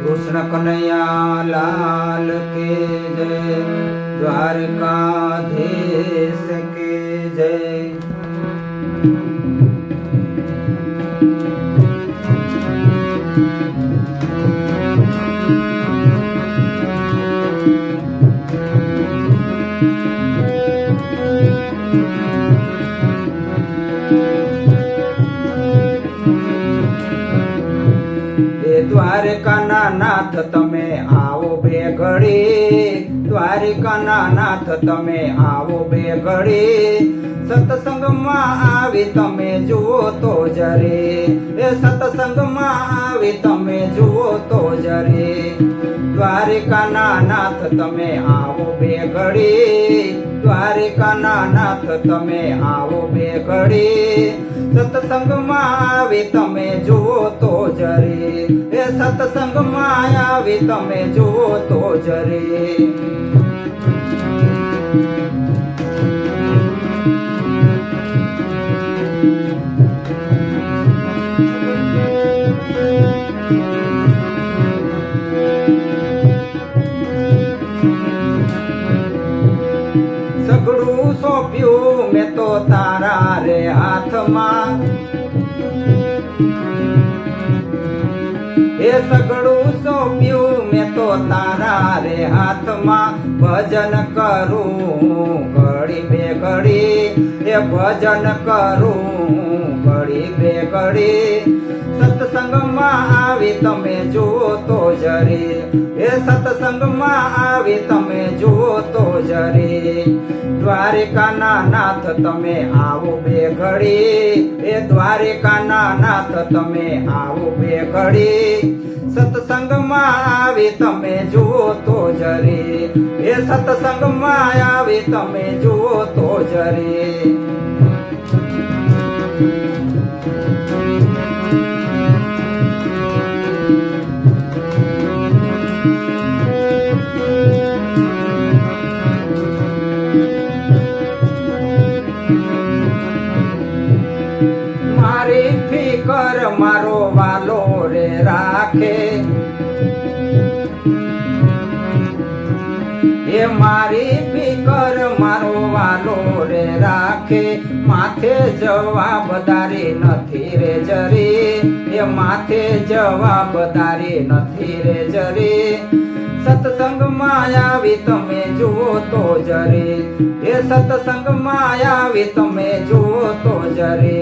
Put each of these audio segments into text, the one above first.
कृष्ण कन्हैया लाल के जय, द्वारकाधीश के जय। દ્વારકાના નાથ તમે આવો બે ઘડી, દ્વારકાના નાથ તમે આવો બે ઘડી, સત્સંગમાં આવી તમે જુઓ તો જરે, એ સત્સંગમાં આવી તમે જુઓ તો જરે। દ્વારકાના નાથ તમે આવો બે ઘડી, દ્વારકાના નાથ તમે આવો બે ઘડી, સત્સંગમાં આવી તમે જુઓ તો જરે, એ સત્સંગમાં આવી તમે જુઓ તો જરે। સગડું સોંપ્યું મેં તો તારા રે હાથમાં, એ સગડું સોંપ્યું મેં તો તારા રે હાથમાં, ભજન કરું ઘડી બે ઘડી, એ ભજન કરું ઘડી બે ઘડી, સત્સંગમાં આવી તમે જુઓ તો જરે, એ સત્સંગમાં આવી તમે જુઓ તો જરે। દ્વારકાના નાથ તમે આવો બે ઘડી, એ દ્વારકાના નાથ તમે આવો બે ઘડી, સત્સંગમાં આવી તમે જુઓ તો જરે, એ સત્સંગમાં આવી તમે જુઓ તો જરે। મારી ફિકર મારો વાલો રે રાખે, એ મારી ફિકર મારો વાલો રે રાખે, માથે જવાબદારી નથી રે જરી, એ માથે જવાબદારી નથી રે જરી, સત્સંગમાં આવી તમે જુઓ તો જરે, એ સત્સંગમાં આવી તમે જુઓ તો જરે।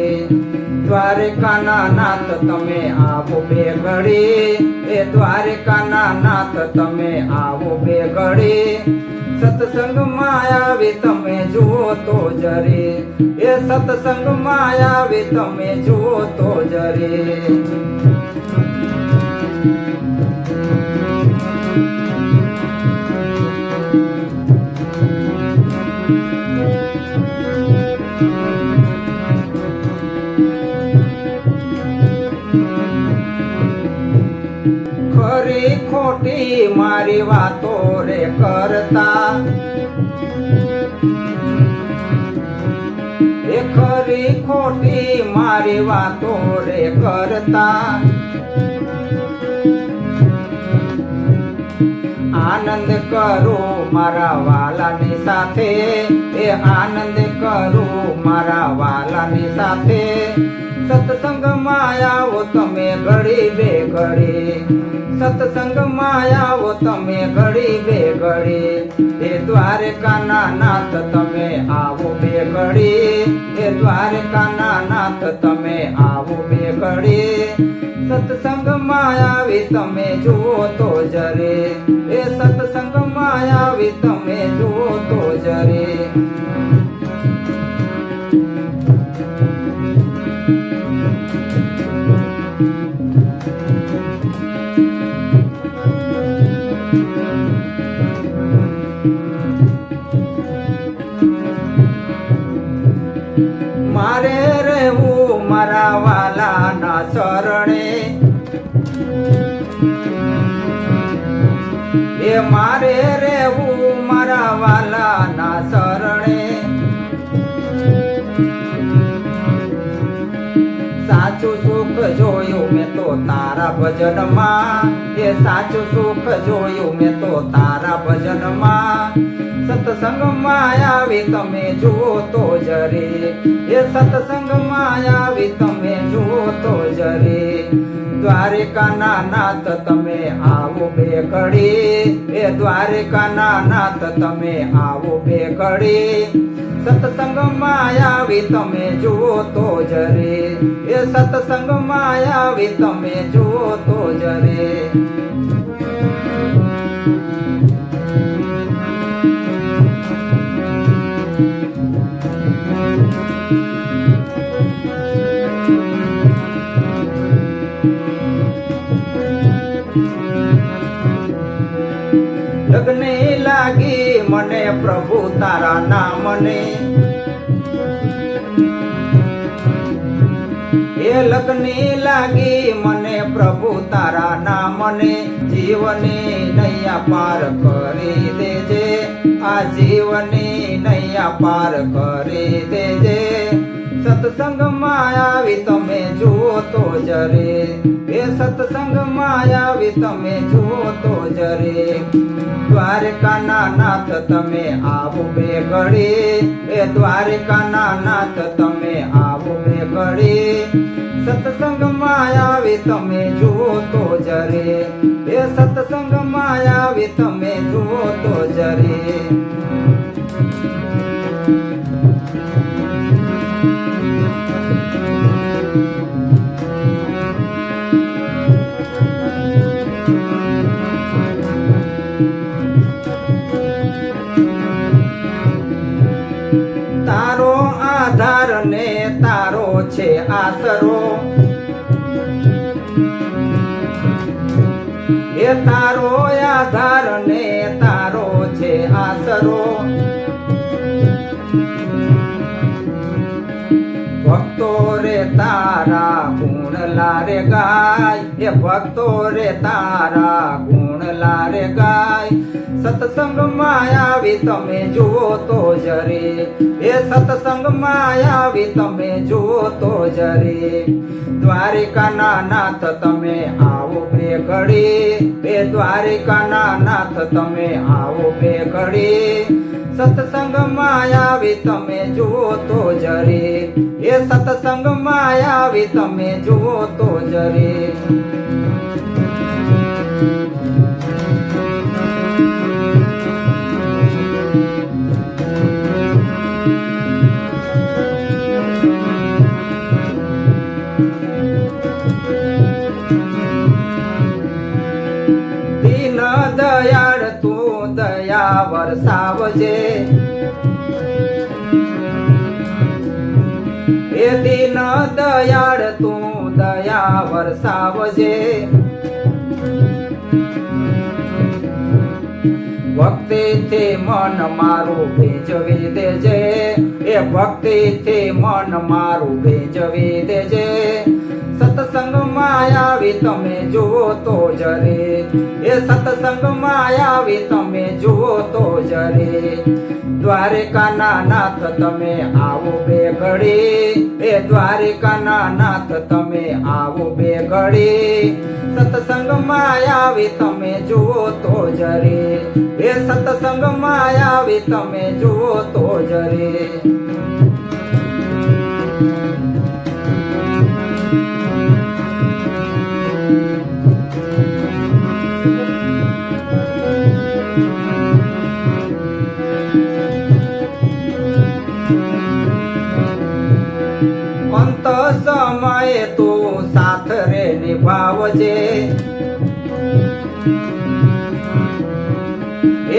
દ્વારકાના નાથ તમે આવો બે ઘડી, એ દ્વારકાના નાથ તમે આવો બે ઘડી, સત્સંગમાં આવી તમે જુઓ તો જરે, એ સત્સંગમાં આવી તમે જુઓ તો જરે। ખરી ખોટી મારી વાતો રે કરતા, એ ખરી ખોટી મારી વાતો રે કરતા, આનંદ કરું મારા વાલાની સાથે, એ આનંદ કરું મારા વાલાની સાથે, સત્સંગમાં આવો તમે ઘડી બે ઘડી, સત્સંગમાં આવો તમે ઘડી બે ઘડી, એ દ્વારકાના નાથ તમે આવો બે ઘડી, એ દ્વારકાના નાથ તમે આવો બે ઘડી, સત્સંગમાં આવી તમે જુઓ તો જરે, એ સત્સંગમાં આવી તમે જુઓ તો જરે। મારે રહેવું મારા વાલાના શરણે, એ મારે રહેવું મારા વાલાના શરણે, સાચું સુખ જોયું મેં તો તારા ભજનમાં, એ સાચું સુખ જોયું મેં તો તારા ભજનમાં. સત્સંગમાં આવી તમે જુઓ તો જરે, એ સત્સંગમાં આવી તમે જુઓ તો જરે. દ્વારિકાના નાથ તમે આવો બે ઘડી, એ દ્વારિકાના નાથ તમે આવો બે ઘડી. સત્સંગમાં આવી તમે જુઓ તો જરે, એ સત્સંગમાં આવી તમે જુઓ તો જરે. લગ્ને લાગી મને પ્રભુ તારા નામને, એ લગ્ને લાગી મને પ્રભુ તારા નામને. જીવની નૈયા પાર કરી દેજે, આ જીવની નૈયા પાર કરી દેજે. સત્સંગમાં આવી તમે જુઓ તો જરે, એ સત્સંગમાં આવી તમે જુઓ તો જરે. દ્વારકાના નાથ તમે આવો બે ઘડી, એ દ્વારકાના નાથ તમે આવો બે ઘડી. સત્સંગમાં આવી તમે જુઓ તો જરે, એ સત્સંગમાં આવી તમે જુઓ તો જરે. તારો આધાર ને તારો છે આસરો, એ તારો આધાર ને તારો છે આસરો. ભક્તો રે તારા ગુણ લારે ગાય, એ ભક્તો રે તારા ગુણ લારે ગાય. સત્સંગમાં આવી તમે જુઓ તો જરે, એ સત્સંગમાં આવી તમે જુઓ તો જરે. દ્વારિકાના નાથ તમે આવો બે ઘડી, એ દ્વારિકાના નાથ તમે આવો બે ઘડી. સત્સંગમાં આવી તમે જુઓ તો જરે, એ સત્સંગમાં આવી તમે જુઓ તો જરે. દીન દયાળ તું દયા વરસાવજે, એ દીન દયાળ તું દયા વરસાવજે. ભક્તિથી મન મારું ભેજવી દેજે, એ ભક્તિથી મન મારું ભેજવી દેજે. સત્સંગમાં આવી તમે જુઓ તો જરે, એ સત્સંગમાં આવી તમે જુઓ તો જરે. દ્વારિકાના નાથ તમે આવો બે ઘડી, એ દ્વારિકાના નાથ તમે આવો બે ઘડી. સત્સંગમાં આવી તમે જુઓ તો જરે, એ સત્સંગમાં આવી તમે જુઓ તો જરે. અંત સમયે તું સાથ રે નિભાવજે,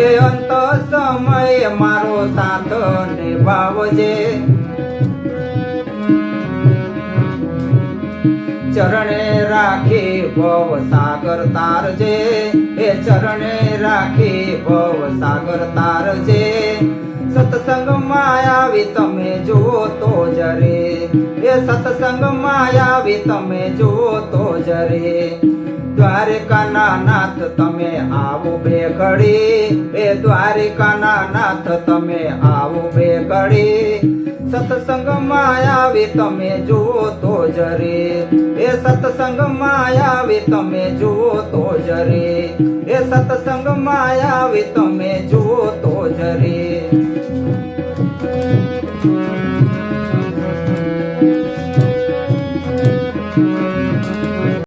એ અંત સમયે મારો સાથ નિભાવજે. ચરણે રાખી ભવ સાગર તારજે, એ ચરણે રાખી ભવ સાગર તારજે. સત્સંગમાં આવી તમે જુઓ તો જરે, એ સત્સંગમાં આવી તમે જુઓ તો જરે. દ્વારિકાના નાથ તમે આવો બે ઘડી, એ દ્વારિકાના નાથ તમે આવો બે ઘડી. સત્સંગમાં આવી તમે જુઓ તો જરે એ સત્સંગમાં આવી તમે જુઓ તો જરે એ સત્સંગમાં આવી તમે જુઓ